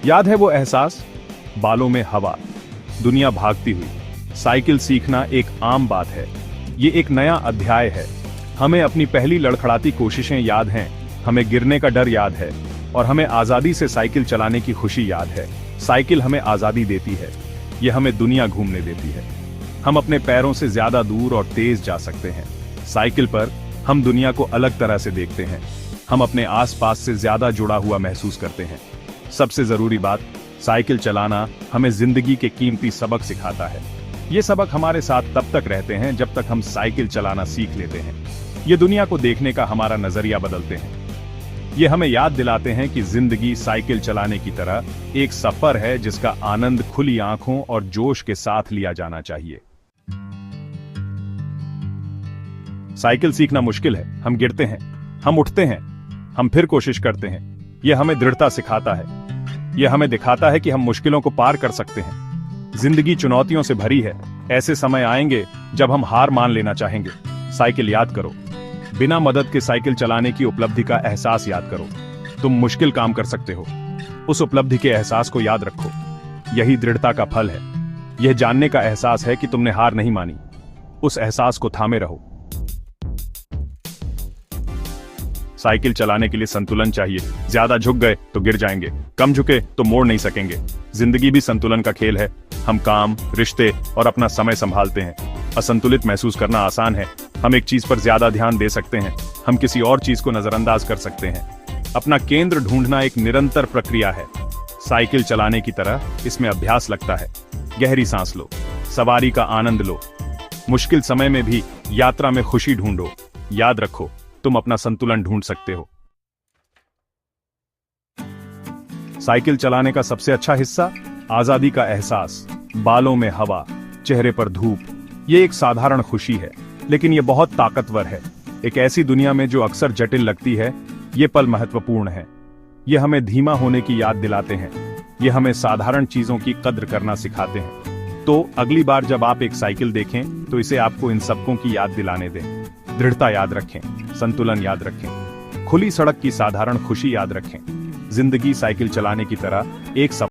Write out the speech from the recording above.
याद है वो एहसास, बालों में हवा, दुनिया भागती हुई। साइकिल सीखना एक आम बात है, ये एक नया अध्याय है। हमें अपनी पहली लड़खड़ाती कोशिशें याद हैं, हमें गिरने का डर याद है, और हमें आजादी से साइकिल चलाने की खुशी याद है। साइकिल हमें आजादी देती है, ये हमें दुनिया घूमने देती है। हम अपने पैरों से ज्यादा दूर और तेज जा सकते हैं। साइकिल पर हम दुनिया को अलग तरह से देखते हैं, हम अपने आसपास से ज्यादा जुड़ा हुआ महसूस करते हैं। सबसे जरूरी बात, साइकिल चलाना हमें जिंदगी के कीमती सबक सिखाता है। ये सबक हमारे साथ तब तक रहते हैं जब तक हम साइकिल चलाना सीख लेते हैं। ये दुनिया को देखने का हमारा नजरिया बदलते हैं। ये हमें याद दिलाते हैं कि जिंदगी साइकिल चलाने की तरह एक सफर है जिसका आनंद खुली आंखों और जोश के साथ लिया जाना चाहिए। साइकिल सीखना मुश्किल है, हम गिरते हैं, हम उठते हैं, हम फिर कोशिश करते हैं। यह हमें दृढ़ता सिखाता है, यह हमें दिखाता है कि हम मुश्किलों को पार कर सकते हैं। जिंदगी चुनौतियों से भरी है, ऐसे समय आएंगे जब हम हार मान लेना चाहेंगे। साइकिल याद करो, बिना मदद के साइकिल चलाने की उपलब्धि का एहसास याद करो। तुम मुश्किल काम कर सकते हो, उस उपलब्धि के एहसास को याद रखो। यही दृढ़ता का फल है, यह जानने का एहसास है कि तुमने हार नहीं मानी। उस एहसास को थामे रहो। साइकिल चलाने के लिए संतुलन चाहिए। ज्यादा झुक गए तो गिर जाएंगे, कम झुके तो मोड़ नहीं सकेंगे। जिंदगी भी संतुलन का खेल है। हम काम, रिश्ते और अपना समय संभालते हैं। असंतुलित महसूस करना आसान है। हम एक चीज पर ज्यादा ध्यान दे सकते हैं, हम किसी और चीज को नजरअंदाज कर सकते हैं। अपना केंद्र ढूंढना एक निरंतर प्रक्रिया है। साइकिल चलाने की तरह इसमें अभ्यास लगता है। गहरी सांस लो, सवारी का आनंद लो। मुश्किल समय में भी यात्रा में खुशी ढूंढो। याद रखो, तुम अपना संतुलन ढूंढ सकते हो। साइकिल चलाने का सबसे अच्छा हिस्सा, आजादी का एहसास, बालों में हवा, चेहरे पर धूप। ये एक साधारण खुशी है, लेकिन ये बहुत ताकतवर है। एक ऐसी दुनिया में जो अक्सर जटिल लगती है, ये पल महत्वपूर्ण है। ये हमें धीमा होने की याद दिलाते हैं, ये हमें साधारण चीजों की कद्र करना सिखाते हैं। तो अगली बार जब आप एक साइकिल देखें तो इसे आपको इन सबकों की याद दिलाने दें। दृढ़ता याद रखें, संतुलन याद रखें, खुली सड़क की साधारण खुशी याद रखें। जिंदगी साइकिल चलाने की तरह एक